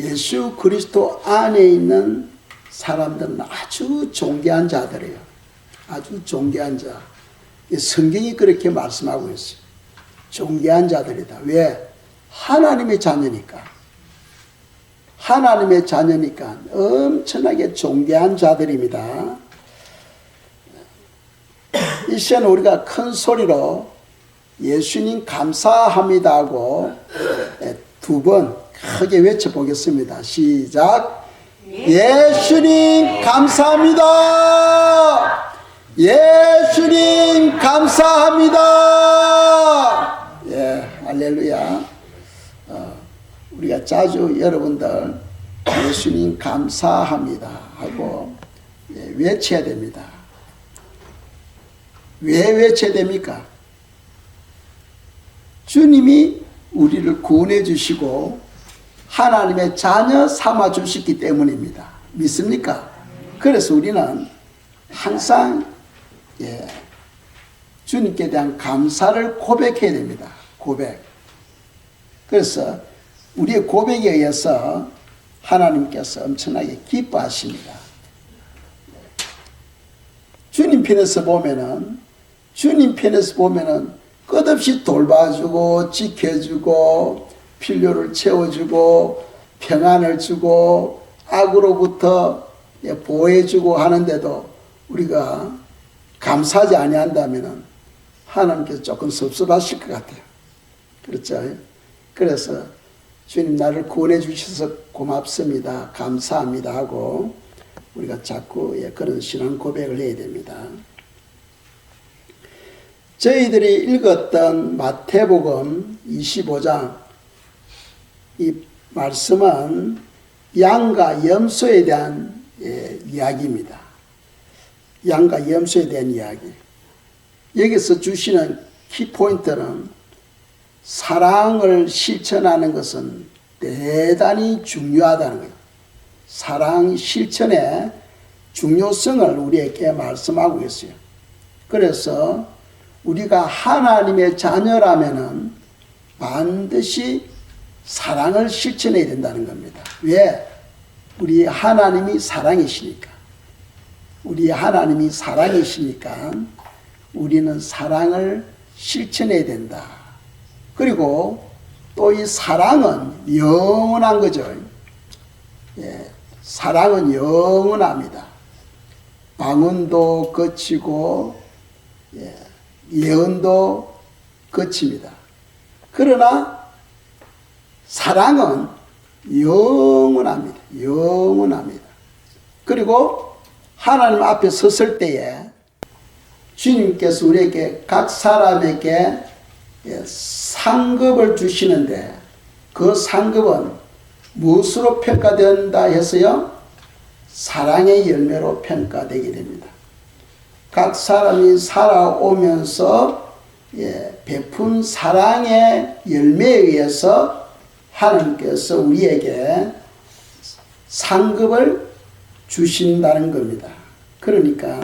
예수 그리스도 안에 있는 사람들은 아주 존귀한 자들이에요. 아주 존귀한 자. 성경이 그렇게 말씀하고 있어요. 존귀한 자들이다. 왜? 하나님의 자녀니까. 하나님의 자녀니까 엄청나게 존귀한 자들입니다. 이 시간 우리가 큰 소리로 예수님 감사합니다 하고 두 번 크게 외쳐보겠습니다. 시작. 예수님 감사합니다. 예수님 감사합니다. 예, 할렐루야. 우리가 자주 여러분들 예수님 감사합니다 하고 외쳐야 됩니다. 왜 외쳐야 됩니까? 주님이 우리를 구원해 주시고 하나님의 자녀 삼아 주셨기 때문입니다. 믿습니까? 그래서 우리는 항상 주님께 대한 감사를 고백해야 됩니다. 고백. 그래서 우리의 고백에 의해서 하나님께서 엄청나게 기뻐하십니다. 주님 편에서 보면은 끝없이 돌봐주고 지켜주고 필요를 채워주고 평안을 주고 악으로부터 보호해주고 하는데도 우리가 감사하지 아니한다면 하나님께서 조금 섭섭하실 것 같아요. 그렇죠? 그래서 주님 나를 구원해 주셔서 고맙습니다. 감사합니다 하고 우리가 자꾸 그런 신앙 고백을 해야 됩니다. 저희들이 읽었던 마태복음 25장 이 말씀은 양과 염소에 대한 이야기입니다. 양과 염소에 대한 이야기. 여기서 주시는 키포인트는 사랑을 실천하는 것은 대단히 중요하다는 거예요. 사랑 실천의 중요성을 우리에게 말씀하고 있어요. 그래서 우리가 하나님의 자녀라면은 반드시 사랑을 실천해야 된다는 겁니다. 왜? 우리 하나님이 사랑이시니까. 우리 하나님이 사랑이시니까 우리는 사랑을 실천해야 된다. 그리고 또 이 사랑은 영원한 거죠. 사랑은 영원합니다. 방언도 거치고 예언도 거칩니다. 그러나 사랑은 영원합니다. 영원합니다. 그리고 하나님 앞에 섰을 때에 주님께서 우리에게 각 사람에게 상급을 주시는데 그 상급은 무엇으로 평가된다 해서요? 사랑의 열매로 평가되게 됩니다. 각 사람이 살아오면서 베푼 사랑의 열매에 의해서 하나님께서 우리에게 상급을 주신다는 겁니다. 그러니까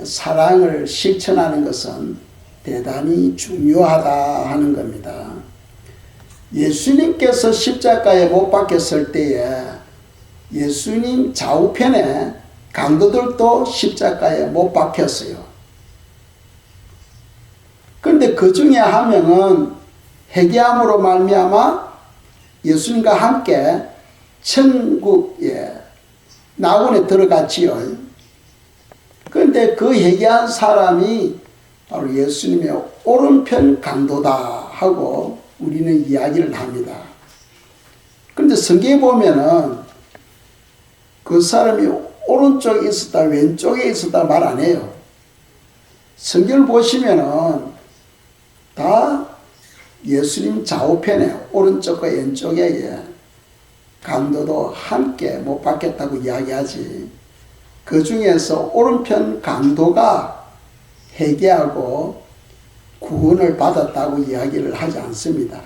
사랑을 실천하는 것은 대단히 중요하다 하는 겁니다. 예수님께서 십자가에 못 박혔을 때에 예수님 좌우편에 강도들도 십자가에 못 박혔어요. 그런데 그 중에 한 명은 회개함으로 말미암아 예수님과 함께 천국에 낙원에 들어갔지요. 그런데 그 회개한 사람이 바로 예수님의 오른편 강도다 하고 우리는 이야기를 합니다. 그런데 성경에 보면은 그 사람이 오른쪽에 있었다 왼쪽에 있었다 말 안 해요. 성경을 보시면은 다 예수님 좌우편에 오른쪽과 왼쪽에 강도도 함께 못 박혔다고 이야기하지. 그 중에서 오른편 강도가 회개하고 구원을 받았다고 이야기를 하지 않습니다.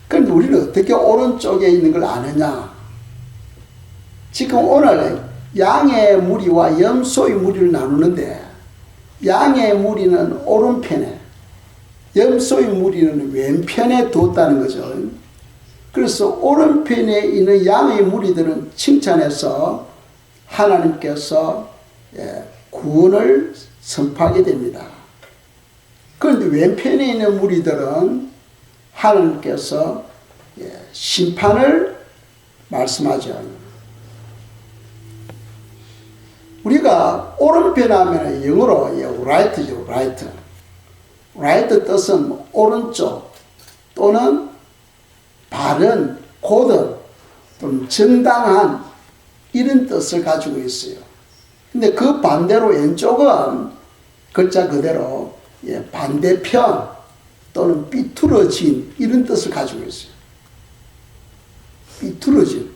그런데 우리는 어떻게 오른쪽에 있는 걸 아느냐? 지금 오늘 양의 무리와 염소의 무리를 나누는데 양의 무리는 오른편에 염소의 무리는 왼편에 두었다는 거죠. 그래서 오른편에 있는 양의 무리들은 칭찬해서 하나님께서 구원을 선포하게 됩니다. 그런데 왼편에 있는 무리들은 하나님께서 심판을 말씀하죠. 우리가 오른편 하면 영어로 right죠, right. right 뜻은 오른쪽 또는 바른, 고든 또는 정당한 이런 뜻을 가지고 있어요. 근데 그 반대로 왼쪽은 글자 그대로 반대편 또는 삐뚤어진 이런 뜻을 가지고 있어요. 삐뚤어진.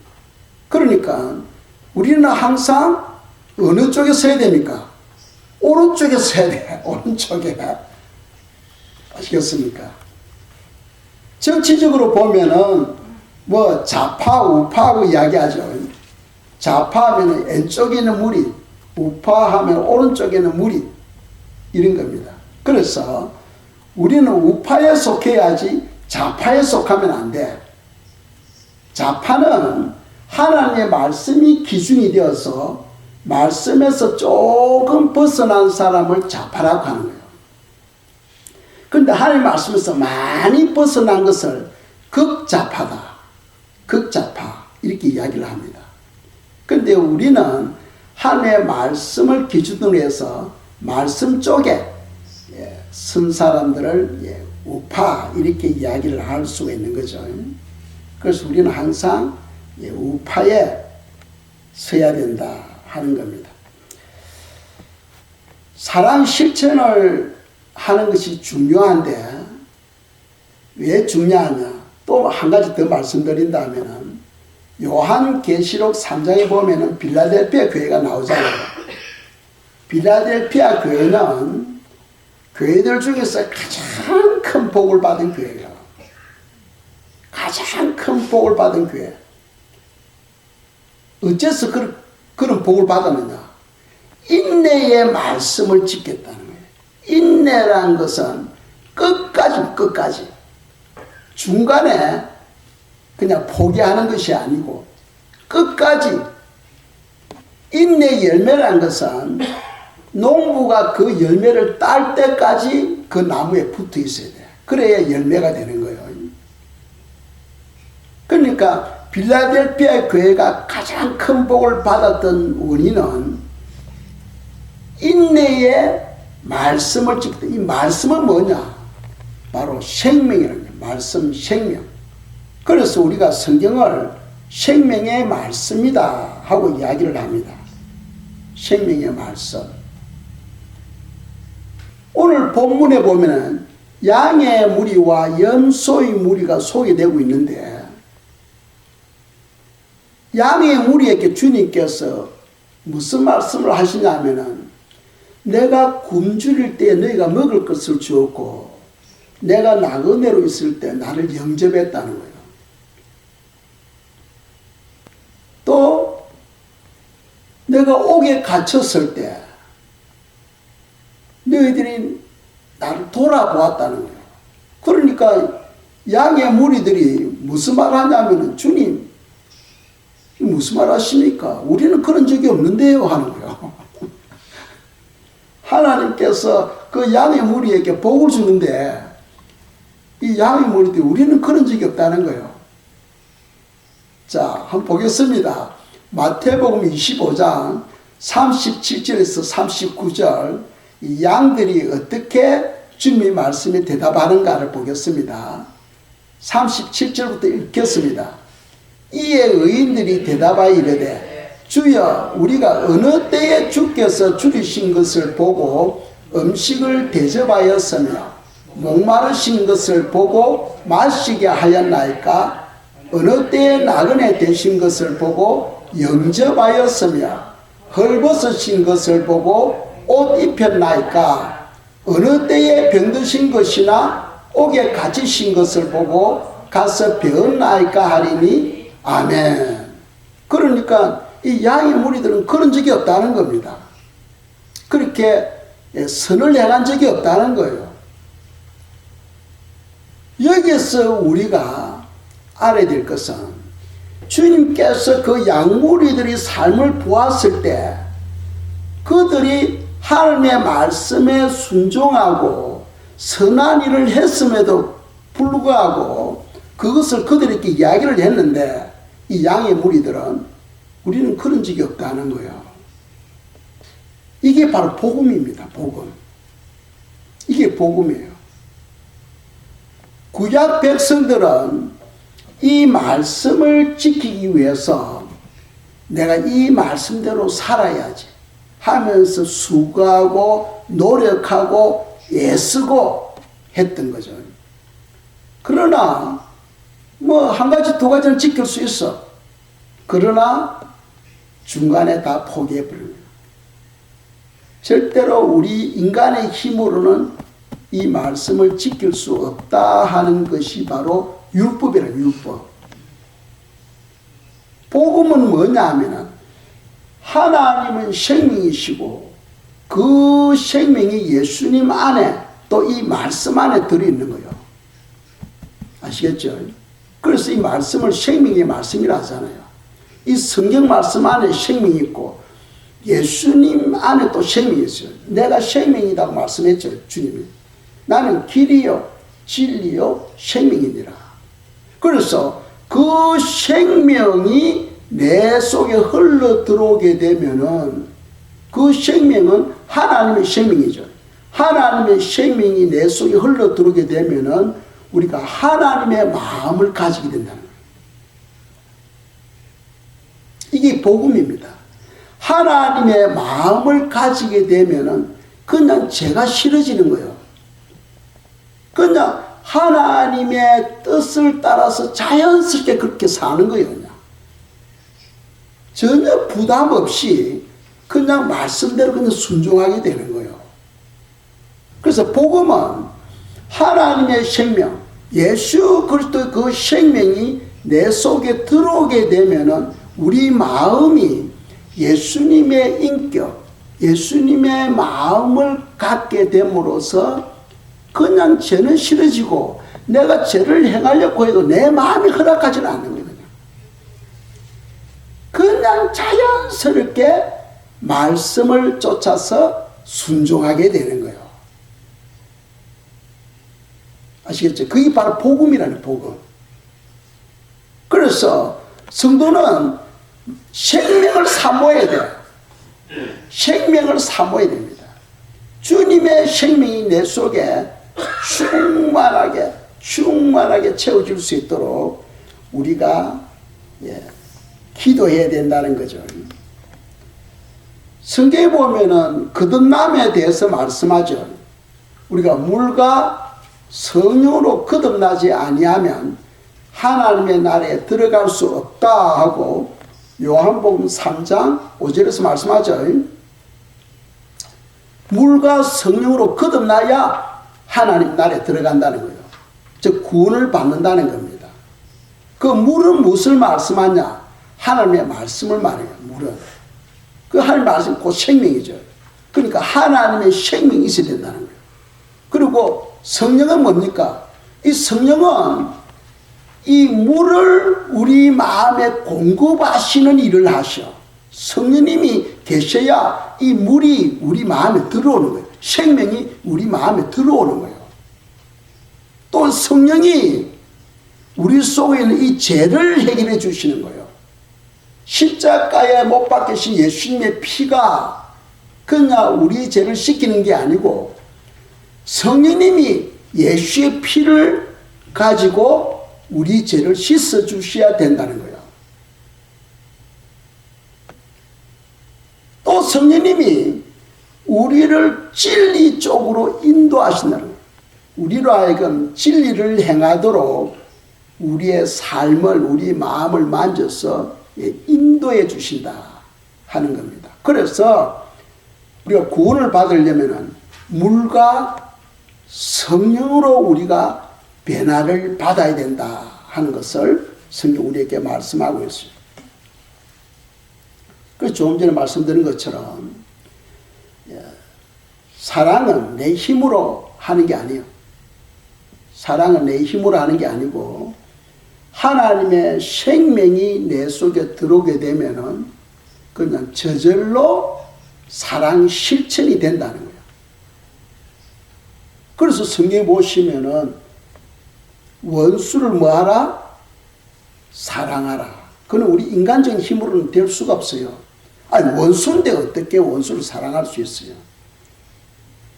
그러니까 우리는 항상 어느 쪽에 서야 됩니까? 오른쪽에 서야 돼. 오른쪽에. 아시겠습니까? 정치적으로 보면은 뭐 좌파, 우파하고 이야기하죠. 좌파하면 왼쪽에 있는 무리, 우파하면 오른쪽에 있는 무리 이런 겁니다. 그래서 우리는 우파에 속해야지 좌파에 속하면 안 돼. 좌파는 하나님의 말씀이 기준이 되어서 말씀에서 조금 벗어난 사람을 좌파라고 하는 거예요. 그런데 하나님의 말씀에서 많이 벗어난 것을 극좌파다. 극좌파 이렇게 이야기를 합니다. 그런데 우리는 하나님의 말씀을 기준으로 해서 말씀 쪽에 선 사람들을 우파 이렇게 이야기를 할 수가 있는 거죠. 그래서 우리는 항상 우파에 서야 된다 하는 겁니다. 사랑 실천을 하는 것이 중요한데 왜 중요하냐? 또 한 가지 더 말씀드린다면 요한계시록 3장에 보면은 빌라델피아 교회가 나오잖아요. 빌라델피아 교회는 교회들 중에서 가장 큰 복을 받은 교회예요. 가장 큰 복을 받은 교회. 어째서 그런 복을 받았느냐? 인내의 말씀을 지켰다는 거예요. 인내란 것은 끝까지 중간에 그냥 포기하는 것이 아니고 끝까지. 인내 열매란 것은 농부가 그 열매를 딸 때까지 그 나무에 붙어 있어야 돼. 그래야 열매가 되는 거예요. 그러니까 빌라델피아 교회가 가장 큰 복을 받았던 원인은 인내의 말씀을 지켰다. 이 말씀은 뭐냐? 바로 생명이라는 거예요. 말씀, 생명. 그래서 우리가 성경을 생명의 말씀이다 하고 이야기를 합니다. 생명의 말씀. 오늘 본문에 보면은 양의 무리와 염소의 무리가 소개되고 있는데 양의 무리에게 주님께서 무슨 말씀을 하시냐면은 내가 굶주릴 때 너희가 먹을 것을 주었고 내가 나그네로 있을 때 나를 영접했다는 거예요. 또 내가 옥에 갇혔을 때 너희들이 나를 돌아보았다는 거예요. 그러니까 양의 무리들이 무슨 말 하냐면은 주님 무슨 말 하십니까? 우리는 그런 적이 없는데요 하는 거예요. 하나님께서 그 양의 무리에게 복을 주는데 이 양의 무리들이 우리는 그런 적이 없다는 거예요. 자, 한번 보겠습니다. 마태복음 25장 37절에서 39절 이 양들이 어떻게 주님의 말씀에 대답하는가를 보겠습니다. 37절부터 읽겠습니다. 이에 의인들이 대답하여 이르되 주여 우리가 어느 때에 주께서 줄이신 것을 보고 음식을 대접하였으며 목마르신 것을 보고 마시게 하였나이까? 어느 때에 나그네 되신 것을 보고 영접하였으며 헐벗으신 것을 보고 옷 입혔나이까? 어느 때에 병드신 것이나 옥에 갇히신 것을 보고 가서 배웠나이까 하리니 아멘. 그러니까 이 양의 무리들은 그런 적이 없다는 겁니다. 그렇게 선을 행한 적이 없다는 거예요. 여기서 우리가 알아야 될 것은 주님께서 그 양무리들이 삶을 보았을 때 그들이 하나님의 말씀에 순종하고 선한 일을 했음에도 불구하고 그것을 그들에게 이야기를 했는데 이 양의 무리들은 우리는 그런 적이 없다는 거예요. 이게 바로 복음입니다. 복음. 이게 복음이에요. 구약 백성들은 이 말씀을 지키기 위해서 내가 이 말씀대로 살아야지 하면서 수고하고 노력하고 애쓰고 했던 거죠. 그러나 뭐 한 가지 두 가지는 지킬 수 있어. 그러나 중간에 다 포기해버립니다. 절대로 우리 인간의 힘으로는 이 말씀을 지킬 수 없다 하는 것이 바로 율법이라 율법. 복음은 뭐냐 하면은 하나님은 생명이시고 그 생명이 예수님 안에 또 이 말씀 안에 들어있는 거예요. 아시겠죠? 그래서 이 말씀을 생명의 말씀이라 하잖아요. 이 성경 말씀 안에 생명이 있고 예수님 안에 또 생명이 있어요. 내가 생명이라고 말씀했죠. 주님이. 나는 길이요 진리요 생명이니라. 그래서 그 생명이 내 속에 흘러 들어오게 되면은 그 생명은 하나님의 생명이죠. 하나님의 생명이 내 속에 흘러 들어오게 되면은 우리가 하나님의 마음을 가지게 된다는 거예요. 이게 복음입니다. 하나님의 마음을 가지게 되면은 그냥 죄가 싫어지는 거예요. 그냥 하나님의 뜻을 따라서 자연스럽게 그렇게 사는 거예요. 그냥. 전혀 부담 없이 그냥 말씀대로 그냥 순종하게 되는 거예요. 그래서 복음은 하나님의 생명, 예수 그리스도의 그 생명이 내 속에 들어오게 되면은 우리 마음이 예수님의 인격, 예수님의 마음을 갖게 됨으로써 그냥 죄는 싫어지고 내가 죄를 행하려고 해도 내 마음이 허락하지는 않는 거예요. 그냥 자연스럽게 말씀을 쫓아서 순종하게 되는 거예요. 아시겠죠? 그게 바로 복음이라는 복음. 그래서 성도는 생명을 사모해야 돼요. 생명을 사모해야 됩니다. 주님의 생명이 내 속에 충만하게 채워질 수 있도록 우리가 기도해야 된다는 거죠. 성경에 보면은 거듭남에 대해서 말씀하죠. 우리가 물과 성령으로 거듭나지 아니하면 하나님의 나라에 들어갈 수 없다 하고 요한복음 3장 5절에서 말씀하죠. 물과 성령으로 거듭나야 하나님 나라에 들어간다는 거예요. 즉 구원을 받는다는 겁니다. 그 물은 무엇을 말씀하냐? 하나님의 말씀을 말해요. 물은. 그 하나님의 말씀 곧 생명이죠. 그러니까 하나님의 생명이 있어야 된다는 거예요. 그리고 성령은 뭡니까? 이 성령은 이 물을 우리 마음에 공급하시는 일을 하셔. 성령님이 계셔야 이 물이 우리 마음에 들어오는 거예요. 생명이 우리 마음에 들어오는 거예요. 또 성령이 우리 속에 있는 이 죄를 해결해 주시는 거예요. 십자가에 못 박히신 예수님의 피가 그냥 우리 죄를 씻기는 게 아니고 성령님이 예수의 피를 가지고 우리 죄를 씻어 주셔야 된다는 거예요. 또 성령님이 우리를 진리 쪽으로 인도하신다는 거예요. 우리로 하여금 진리를 행하도록 우리의 삶을, 우리 마음을 만져서 인도해 주신다 하는 겁니다. 그래서 우리가 구원을 받으려면 물과 성령으로 우리가 변화를 받아야 된다 하는 것을 성경 우리에게 말씀하고 있어요. 그래서 조금 전에 말씀드린 것처럼 사랑은 내 힘으로 하는 게 아니에요. 사랑은 내 힘으로 하는 게 아니고 하나님의 생명이 내 속에 들어오게 되면은 그냥 저절로 사랑 실천이 된다는 거예요. 그래서 성경에 보시면은 원수를 뭐하라? 사랑하라. 그는 우리 인간적인 힘으로는 될 수가 없어요. 아니, 원수인데 어떻게 원수를 사랑할 수 있어요?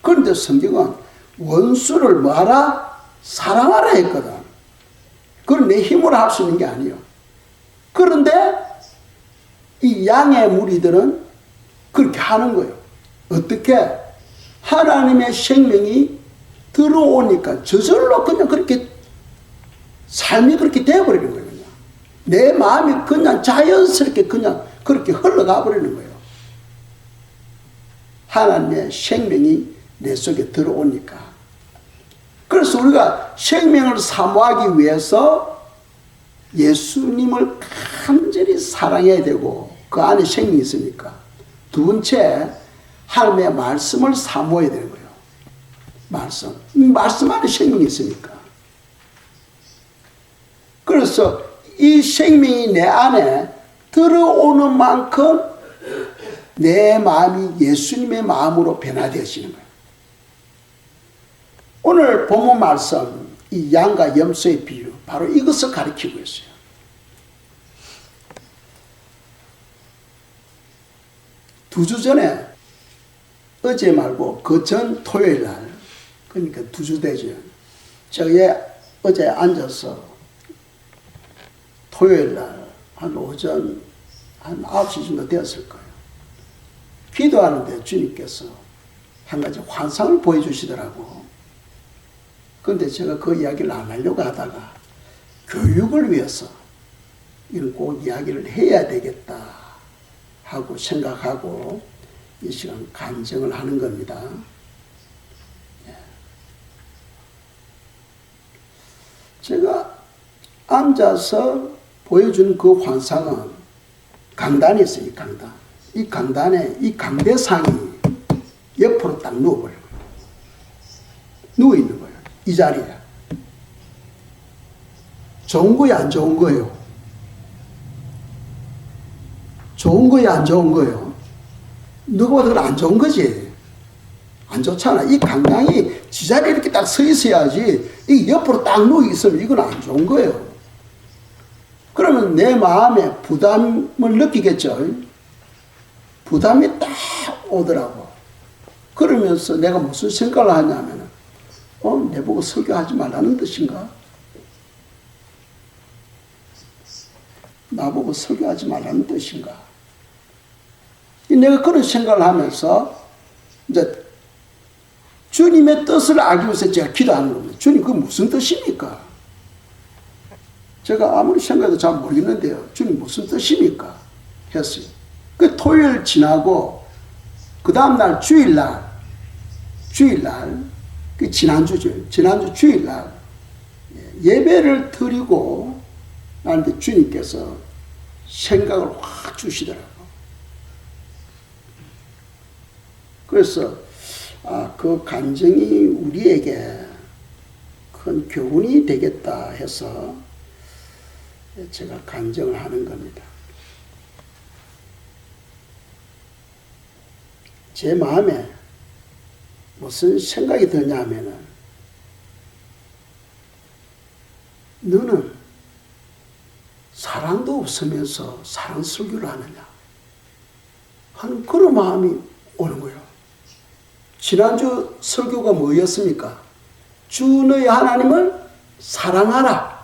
그런데 성경은 원수를 뭐하라? 사랑하라 했거든. 그건 내 힘으로 할 수 있는 게 아니에요. 그런데 이 양의 무리들은 그렇게 하는 거예요. 어떻게? 하나님의 생명이 들어오니까 저절로 그냥 그렇게 삶이 그렇게 되어버리는 거예요. 그냥. 내 마음이 그냥 자연스럽게 그냥 그렇게 흘러가 버리는 거예요. 하나님의 생명이 내 속에 들어오니까. 그래서 우리가 생명을 사모하기 위해서 예수님을 간절히 사랑해야 되고 그 안에 생명이 있으니까. 두 번째, 하나님의 말씀을 사모해야 되는 거예요. 말씀 안에 생명이 있으니까. 그래서 이 생명이 내 안에 들어오는 만큼 내 마음이 예수님의 마음으로 변화되어지는 거예요. 오늘 본문 말씀, 이 양과 염소의 비유, 바로 이것을 가리키고 있어요. 두 주 전에, 어제 말고 그 전 토요일 날, 그러니까 두 주 되죠. 저기 어제 앉아서 토요일 날 한 오전 한 9시 정도 되었을 거예요. 기도하는데 주님께서 한 가지 환상을 보여주시더라고. 그런데 제가 그 이야기를 안 하려고 하다가 교육을 위해서 이런 꼭 이야기를 해야 되겠다 하고 생각하고 이 시간 간증을 하는 겁니다. 제가 앉아서 보여준 그 환상은 강단이 있어요. 강단. 이 강단에 이 강대상이 옆으로 딱 누워버려요. 누워있는 거예요. 이 자리에. 좋은 거예요? 안 좋은 거예요? 좋은 거예요? 안 좋은 거예요? 누구보다 그건 안 좋은 거지. 안 좋잖아. 이 강당이 지자리에 이렇게 딱 서 있어야지. 이 옆으로 딱 누워 있으면 이건 안 좋은 거예요. 그러면 내 마음에 부담을 느끼겠죠. 부담이 딱 오더라고. 그러면서 내가 무슨 생각을 하냐면, 내보고 설교하지 말라는 뜻인가? 나보고 설교하지 말라는 뜻인가? 내가 그런 생각을 하면서, 이제, 주님의 뜻을 알기 위해서 제가 기도하는 겁니다. 주님, 그게 무슨 뜻입니까? 제가 아무리 생각해도 잘 모르겠는데요. 주님, 무슨 뜻입니까? 했어요. 그 토요일 지나고, 그 다음날 주일날, 그 지난주 주일날, 예배를 드리고, 나한테 주님께서 생각을 확 주시더라고요. 그래서, 그 간증이 우리에게 큰 교훈이 되겠다 해서 제가 간증을 하는 겁니다. 제 마음에 무슨 생각이 드냐면은, 너는 사랑도 없으면서 사랑 설교를 하느냐 하는 그런 마음이 오는 거예요. 지난주 설교가 뭐였습니까? 주 너의 하나님을 사랑하라.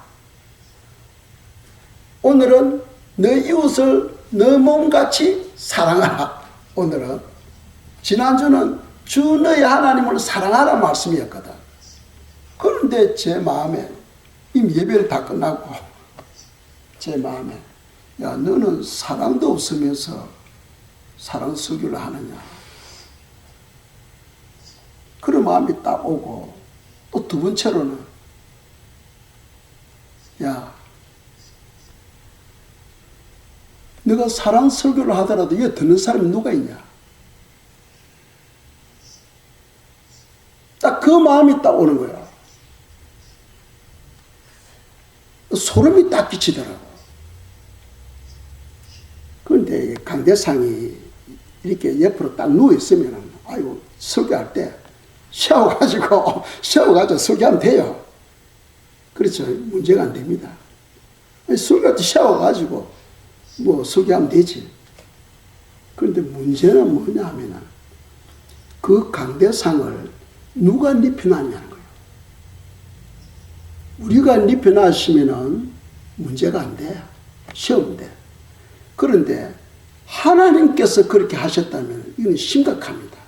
오늘은 너의 이웃을 너 몸같이 사랑하라. 오늘은. 지난주는 주 너의 하나님을 사랑하라 말씀이었거든. 그런데 제 마음에 이미 예배를 다 끝나고 제 마음에, 야, 너는 사랑도 없으면서 사랑 설교를 하느냐. 그런 마음이 딱 오고, 또 두 번째로는, 야, 너가 사랑 설교를 하더라도 이거 듣는 사람이 누가 있냐? 딱 그 마음이 딱 오는 거야. 소름이 딱 끼치더라고. 그런데 강대상이 이렇게 옆으로 딱 누워있으면, 아이고, 설교할 때 세워가지고 설교하면 돼요. 그렇죠. 문제가 안 됩니다. 설교할 때 세워가지고 뭐 설교하면 되지. 그런데 문제는 뭐냐 하면, 그 강대상을 누가 눕혀놨냐는 거예요. 우리가 눕혀놨으면 문제가 안 돼. 세우면 돼. 그런데 하나님께서 그렇게 하셨다면 이건 심각합니다.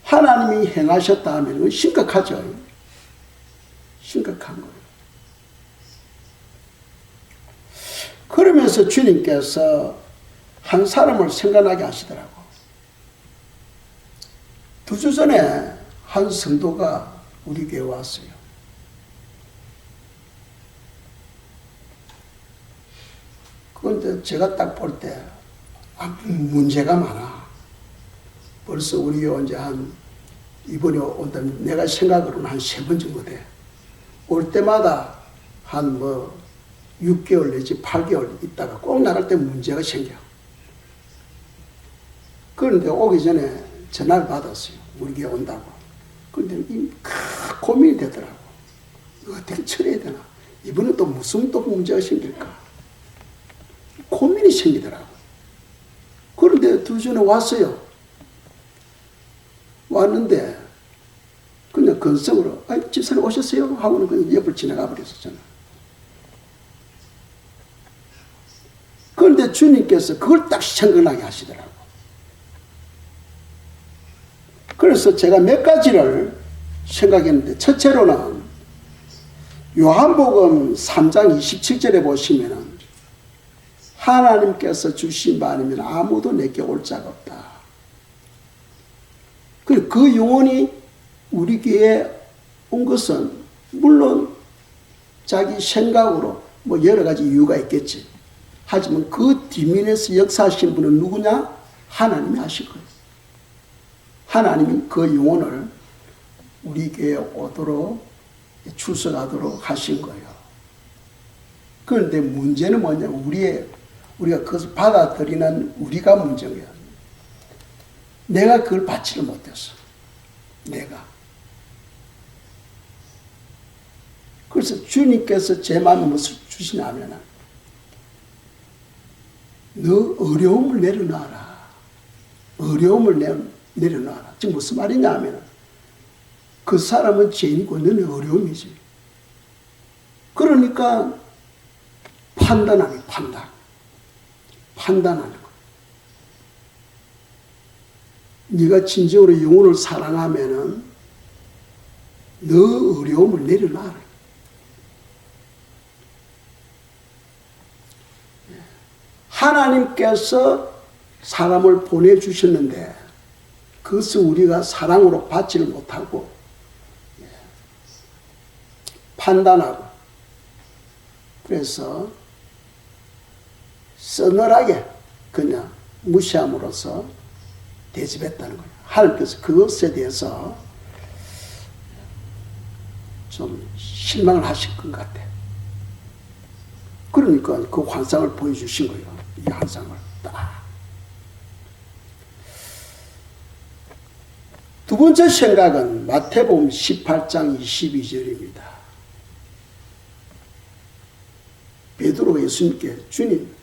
하나님이 행하셨다 하면 이건 심각하죠. 심각한 거예요. 그러면서 주님께서 한 사람을 생각나게 하시더라고. 2주 전에 한 성도가 우리 교회 왔어요. 그런데 제가 딱 볼 때 문제가 많아. 벌써 우리 교회 이제 이번에 온다면 내가 생각으로는 한 3번 정도 돼. 올 때마다 한 6개월 내지 8개월 있다가 꼭 나갈 때 문제가 생겨. 그런데 오기 전에 전화를 받았어요. 우리 교회 온다고. 그런데 고민이 되더라고. 어떻게 처리해야 되나? 이번에 또 무슨 또 문제가 생길까? 고민이 생기더라고. 그런데 2주 전에 왔어요. 왔는데 그냥 건성으로 집사님 오셨어요? 하고는 그냥 옆을 지나가 버렸었잖아. 그런데 주님께서 그걸 딱 생각나게 하시더라고. 그래서 제가 몇 가지를 생각했는데, 첫째로는 요한복음 3장 27절에 보시면은 하나님께서 주신 바 아니면 아무도 내게 올 자가 없다. 그 영혼이 우리 교회에 온 것은 물론 자기 생각으로 뭐 여러 가지 이유가 있겠지. 하지만 그 뒷면에서 역사하신 분은 누구냐? 하나님이 하실 거예요. 하나님이 그 영혼을 우리 교회에 오도록 출석하도록 하신 거예요. 그런데 문제는 뭐냐면 우리가 그것을 받아들이는 우리가 문제인 거야. 내가 그걸 받지를 못했어. 내가. 그래서 주님께서 제 마음에 무엇을 주시냐면, 너 어려움을 내려놔라. 어려움을 내려놔라. 지금 무슨 말이냐 하면, 그 사람은 죄인이고 너는 어려움이지. 그러니까 판단하는 판단하는 거. 네가 진정으로 영혼을 사랑하면은 너 어려움을 내려놔라. 하나님께서 사람을 보내주셨는데 그것을 우리가 사랑으로 받지를 못하고 판단하고, 그래서 서늘하게 그냥 무시함으로써 대접했다는 거예요. 하나님께서 그것에 대해서 좀 실망을 하실 것 같아. 그러니까 그 환상을 보여주신 거예요. 이 환상을 딱. 두 번째 생각은 마태복음 18장 22절입니다. 베드로가 예수님께, 주님,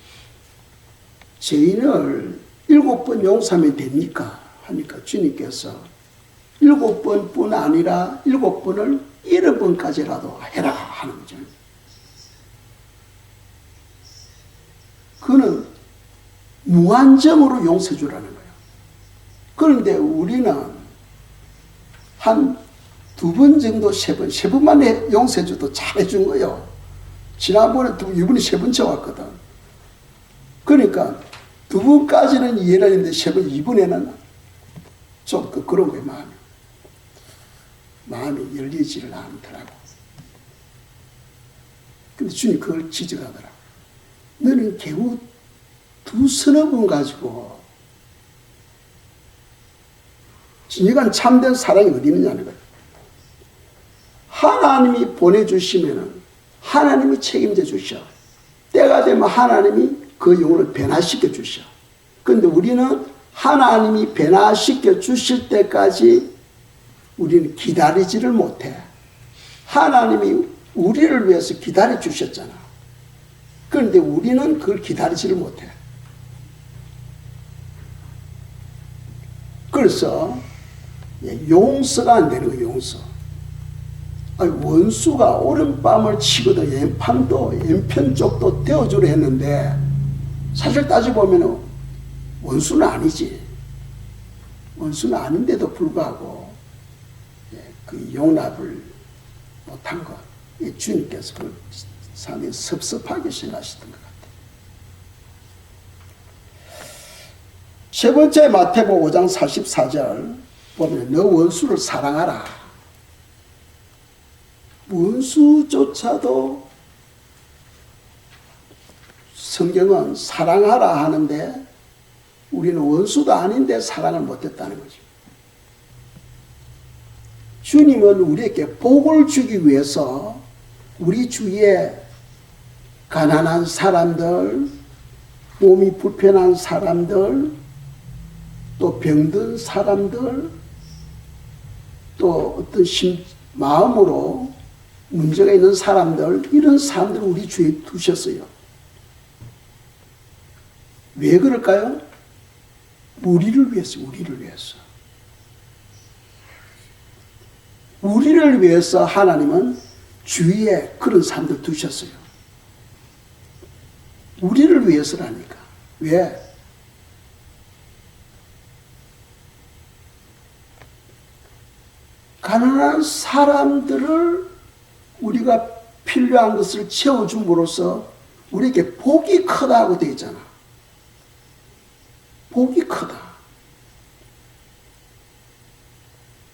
죄인을 7번 용서하면 됩니까? 하니까 주님께서 7번뿐 아니라 7번을 70번까지라도 해라 하는 거죠. 그는 무한정으로 용서해 주라는 거예요. 그런데 우리는 한 2번 정도, 3번, 3번만 용서해 줘도 잘해 준 거예요. 지난번에 이번에 3번째 왔거든. 그러니까 2번까지는 이해를 했는데 3번, 이번에는 좀 그런 거예요, 마음이 열리지를 않더라고. 근데 주님 그걸 지적하더라고. 너는 겨우 2서너 가지고 진정한 참된 사랑이 어디 있느냐는 거예요. 하나님이 보내주시면은 하나님이 책임져 주셔. 때가 되면 하나님이 그 영혼을 변화시켜 주셔. 그런데 우리는 하나님이 변화시켜 주실 때까지 우리는 기다리지를 못해. 하나님이 우리를 위해서 기다려 주셨잖아. 그런데 우리는 그걸 기다리지를 못해. 그래서 용서가 안 되는 거예요. 용서. 아니, 원수가 오른밤을 치거든 왼편 쪽도 되어주려 했는데 사실 따져보면 원수는 아니지. 원수는 아닌데도 불구하고 그 용납을 못한 것. 주님께서 그걸 상당히 섭섭하게 생각하시던 것 같아요. 세 번째 마태복음 5장 44절 보면 너 원수를 사랑하라. 원수조차도 성경은 사랑하라 하는데 우리는 원수도 아닌데 사랑을 못했다는 거죠. 주님은 우리에게 복을 주기 위해서 우리 주위에 가난한 사람들, 몸이 불편한 사람들, 또 병든 사람들, 또 어떤 마음으로 문제가 있는 사람들, 이런 사람들을 우리 주위에 두셨어요. 왜 그럴까요? 우리를 위해서, 우리를 위해서. 우리를 위해서 하나님은 주위에 그런 사람들 두셨어요. 우리를 위해서라니까. 왜? 가난한 사람들을 우리가 필요한 것을 채워줌으로써 우리에게 복이 크다고 되어 있잖아. 복이 크다.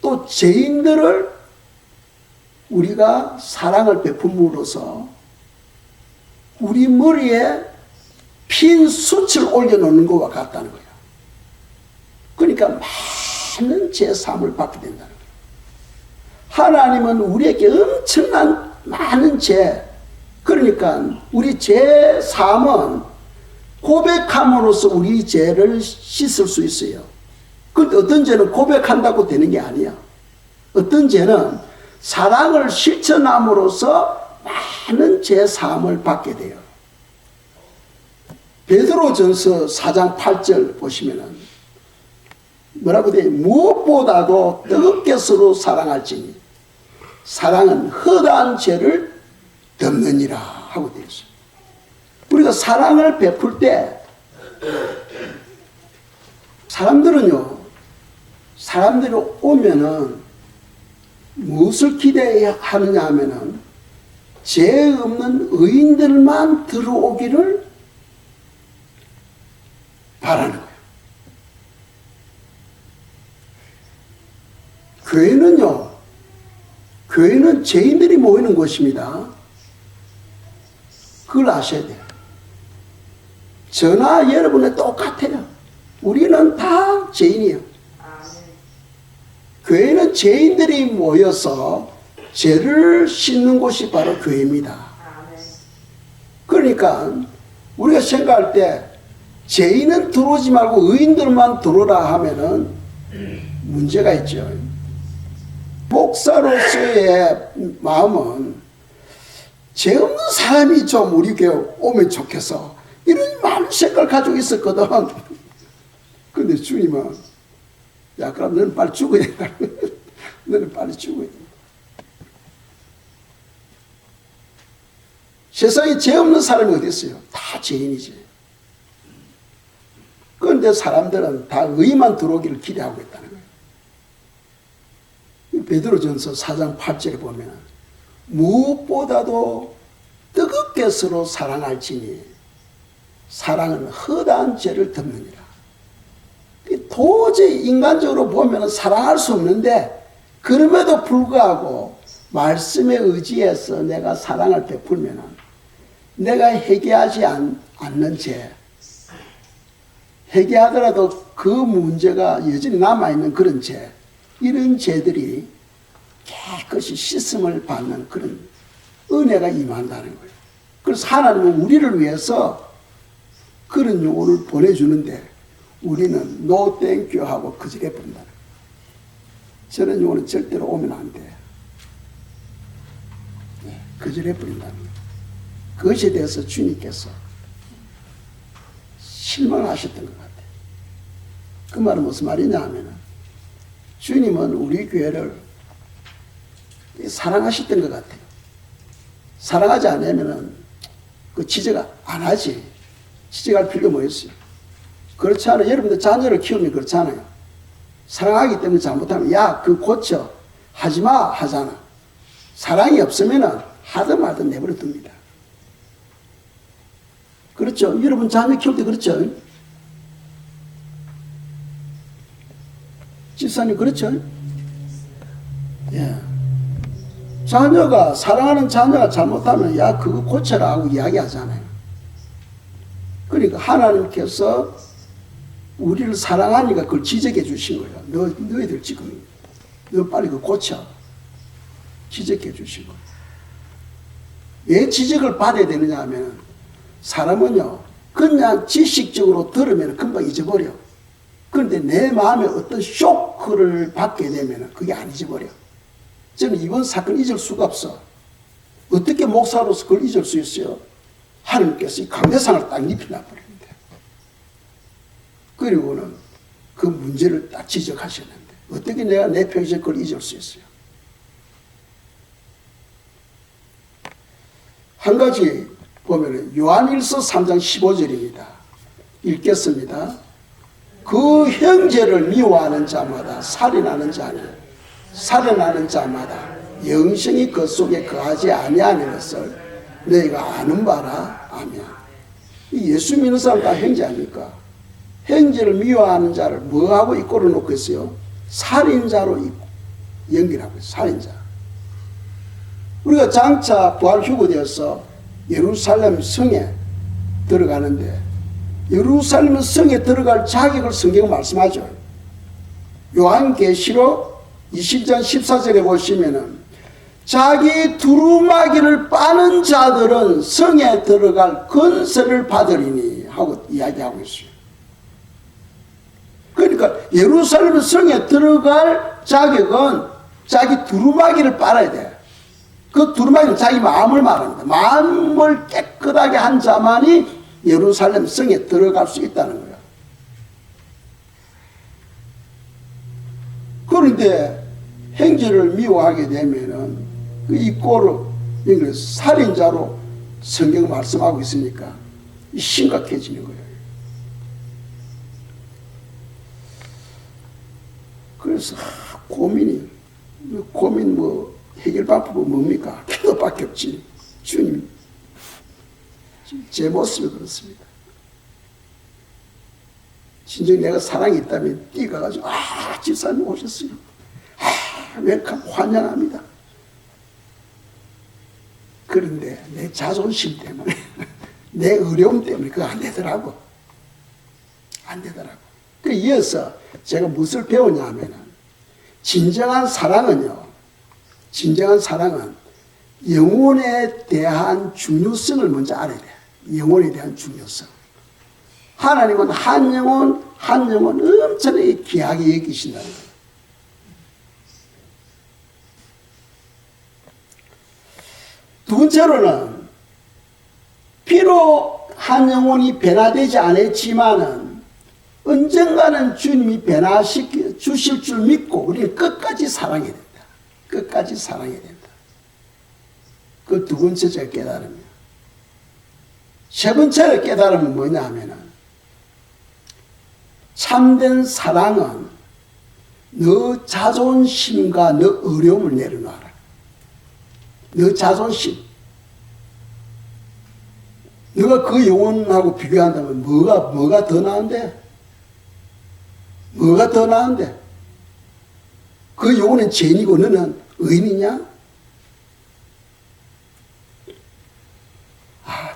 또 죄인들을 우리가 사랑을 베품으로써 우리 머리에 핀 숯을 올려놓는 것과 같다는 거예요. 그러니까 많은 죄사함을 받게 된다는 거예요. 하나님은 우리에게 엄청난 많은 죄, 그러니까 우리 죄사함은 고백함으로써 우리 죄를 씻을 수 있어요. 그런데 어떤 죄는 고백한다고 되는 게 아니야. 어떤 죄는 사랑을 실천함으로써 많은 죄사함을 받게 돼요. 베드로전서 4장 8절 보시면은 뭐라고 돼요? 무엇보다도 뜨겁게 서로 사랑할지니 사랑은 허다한 죄를 덮느니라 하고 되어 있어요. 우리가 사랑을 베풀 때 사람들이 오면은 무엇을 기대하느냐 하면은 죄 없는 의인들만 들어오기를 바라는 거예요. 교회는 죄인들이 모이는 곳입니다. 그걸 아셔야 돼요. 저나 여러분은 똑같아요. 우리는 다 죄인이에요. 교회는 죄인들이 모여서 죄를 씻는 곳이 바로 교회입니다. 그러니까 우리가 생각할 때 죄인은 들어오지 말고 의인들만 들어오라 하면은 문제가 있죠. 목사로서의 마음은 죄 없는 사람이 좀 우리 교회 오면 좋겠어. 이런 많은 생각을 가지고 있었거든. 근데 주님은 야, 그럼 너는 빨리 죽어야 돼. 너는 빨리 죽어야 돼. 세상에 죄 없는 사람이 어디 있어요? 다 죄인이지. 그런데 사람들은 다 의만 들어오기를 기대하고 있다는 거예요. 베드로전서 4장 8절에 보면 무엇보다도 뜨겁게 서로 사랑할지니 사랑은 허다한 죄를 덮느니라. 도저히 인간적으로 보면 사랑할 수 없는데 그럼에도 불구하고 말씀에 의지해서 내가 사랑을 베풀면 내가 회개하지 않는 죄, 회개하더라도 그 문제가 여전히 남아있는 그런 죄, 이런 죄들이 깨끗이 씻음을 받는 그런 은혜가 임한다는 거예요. 그래서 하나님은 우리를 위해서 그런 영혼을 보내주는데 우리는 노 땡큐 하고 거절해 버린다는 거예요. 저런 영혼은 절대로 오면 안 돼. 거절해 버린다는 거예요. 그것에 대해서 주님께서 실망하셨던 것 같아요. 그 말은 무슨 말이냐 하면은 주님은 우리 교회를 사랑하셨던 것 같아요. 사랑하지 않으면은 그 지적 안 하지. 지적할 필요가 뭐 있어요. 그렇지 않아요. 여러분들 자녀를 키우면 그렇잖아요. 사랑하기 때문에 잘못하면 야, 그거 고쳐. 하지 마. 하잖아. 사랑이 없으면은 하든 말든 내버려 둡니다. 그렇죠. 여러분 자녀 키울 때 그렇죠. 집사님 그렇죠. 예. 자녀가 사랑하는 자녀가 잘못하면 야 그거 고쳐라 하고 이야기하잖아요. 그러니까 하나님께서 우리를 사랑하니까 그걸 지적해 주신 거예요. 너희들 지금 너 빨리 그거 고쳐. 지적해 주신 거예요. 왜 지적을 받아야 되느냐 하면 사람은요 그냥 지식적으로 들으면 금방 잊어버려. 그런데 내 마음에 어떤 쇼크를 받게 되면 그게 안 잊어버려. 저는 이번 사건 잊을 수가 없어. 어떻게 목사로서 그걸 잊을 수 있어요? 하나님께서 이 강대상을 딱 입혀놔 버리는데. 그리고는 그 문제를 딱 지적하셨는데 어떻게 내가 내 평생 그걸 잊을 수 있어요? 한 가지 보면 요한일서 3장 15절입니다. 읽겠습니다. 그 형제를 미워하는 자마다 살인하는 자니 살인하는 자마다 영생이 그 속에 거하지 아니하는 것을 너희가 아는 바라. 아멘. 예수 믿는 사람 다 형제 아닙니까? 형제를 미워하는 자를 뭐하고 이끌어 놓고 있어요? 살인자로 연결하고 있어요. 살인자. 우리가 장차 부활 휴거되어서 예루살렘 성에 들어가는데 예루살렘 성에 들어갈 자격을 성경은 말씀하죠. 요한계시록 20장 14절에 보시면은 자기 두루마기를 빠는 자들은 성에 들어갈 건설을 받으리니 하고 이야기하고 있어요. 그러니까 예루살렘 성에 들어갈 자격은 자기 두루마기를 빨아야 돼. 그 두루마기는 자기 마음을 말합니다. 마음을 깨끗하게 한 자만이 예루살렘 성에 들어갈 수 있다는 거예요. 그런데 형제를 미워하게 되면은 이 꼴을 살인자로 성경 말씀하고 있으니까 심각해지는 거예요. 그래서 고민 뭐 해결 방법은 뭡니까? 기도밖에 없지. 주님, 제 모습이 그렇습니다. 진정 내가 사랑이 있다면 뛰어가가지고 집사님 오셨어요. 웰컴 환영합니다. 그런데 내 자존심 때문에 내 어려움 때문에 그거 안 되더라고. 안 되더라고. 그 이어서 제가 무엇을 배우냐 하면은 진정한 사랑은 영혼에 대한 중요성을 먼저 알아야 돼. 영혼에 대한 중요성. 하나님은 한 영혼 엄청나게 귀하게 여기신다는 거예요. 두 번째로는 비록 한 영혼이 변화되지 않았지만은 언젠가는 주님이 변화시켜 주실 줄 믿고 우리를 끝까지 사랑해야 된다. 끝까지 사랑해야 된다. 그 두 번째 제가 깨달음이에요. 세 번째로 깨달음은 뭐냐 하면은 참된 사랑은 너 자존심과 너 어려움을 내려놔라. 너 자존심. 너가 그 영혼하고 비교한다면 뭐가 더 나은데? 뭐가 더 나은데? 그 영혼은 죄인이고 너는 의인이냐?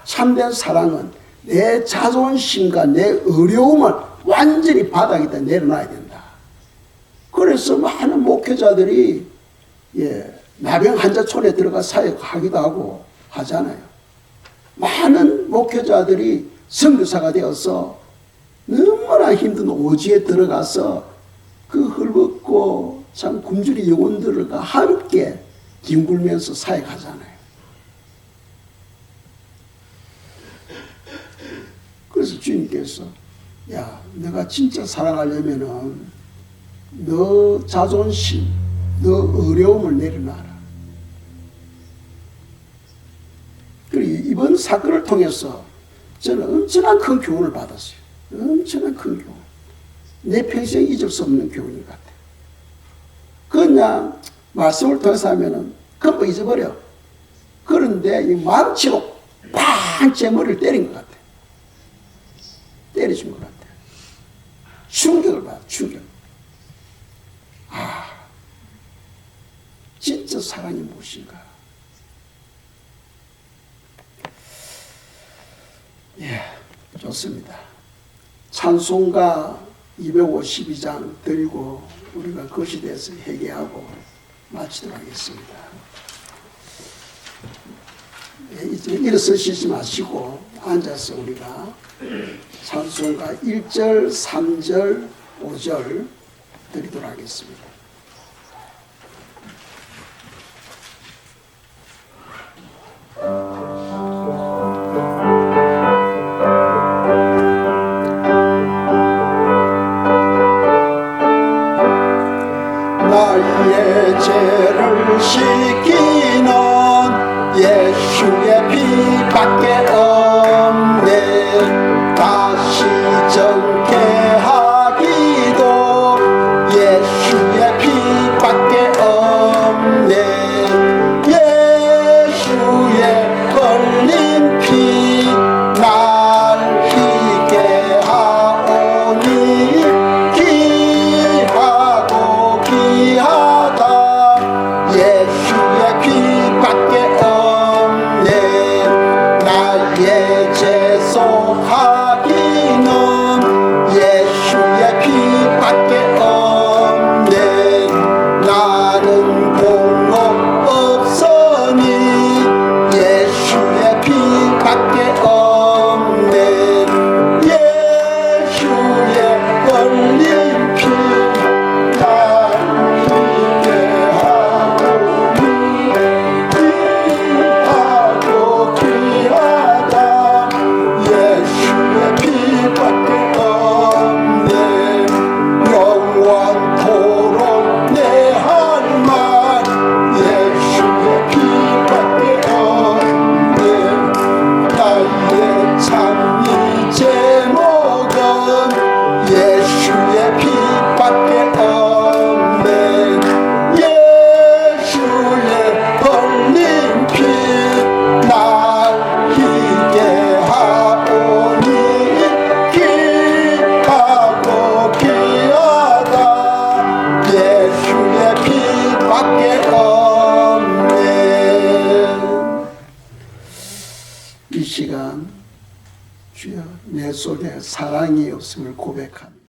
참된 사랑은 내 자존심과 내 어려움을 완전히 바닥에다 내려놔야 된다. 그래서 많은 목회자들이 나병 환자촌에 들어가 사역하기도 하고 하잖아요. 많은 목회자들이 선교사가 되어서 너무나 힘든 오지에 들어가서 그 헐벗고 참 굶주린 영혼들과 함께 뒹굴면서 사역하잖아요. 그래서 주님께서 야, 내가 진짜 사랑하려면은 너 자존심, 너 어려움을 내려놔라. 그리고 이번 사건을 통해서 저는 엄청난 큰 교훈을 받았어요. 엄청난 큰 교훈. 내 평생 잊을 수 없는 교훈인 것 같아요. 그냥 말씀을 통해서 하면은 금방 잊어버려. 그런데 이 망치로 팡! 제 머리를 때린 것 같아요. 때려준 것 같아요. 충격을 받아, 충격. 아, 진짜 사랑이 무엇인가. 좋습니다. 찬송가 252장 드리고 우리가 그것에 대해서 회개하고 마치도록 하겠습니다. 이제 일어서시지 마시고 앉아서 우리가 찬송가 1절, 3절, 5절 드리도록 하겠습니다. 나의 죄를 씻기는 예수의 피밖에 없네. 다시 정케 하기도 예수의 피밖에 없네. 예수의 흘린 피 날 희게 하오니 귀하고 귀하다. 예수의 피밖에 없네. 나의 죄 속하기는 예수의 피밖에 없네. 나는 공로 없으니 예수의 피밖에 없네. 예수의 흘린 피 날 희게 하오니 귀하고 귀하다. 예수의 피밖에 없네. 영원토록 내 할 말 예수의 피밖에 없네. 나의 참이 제목은 예수의 피밖에 없네. 예수의 흘린 피 날 희게 하오니 귀하고 귀하다. 예수의 피밖에 없네. 이 시간 주여 내 속에 사랑이 없음을 고백합니다.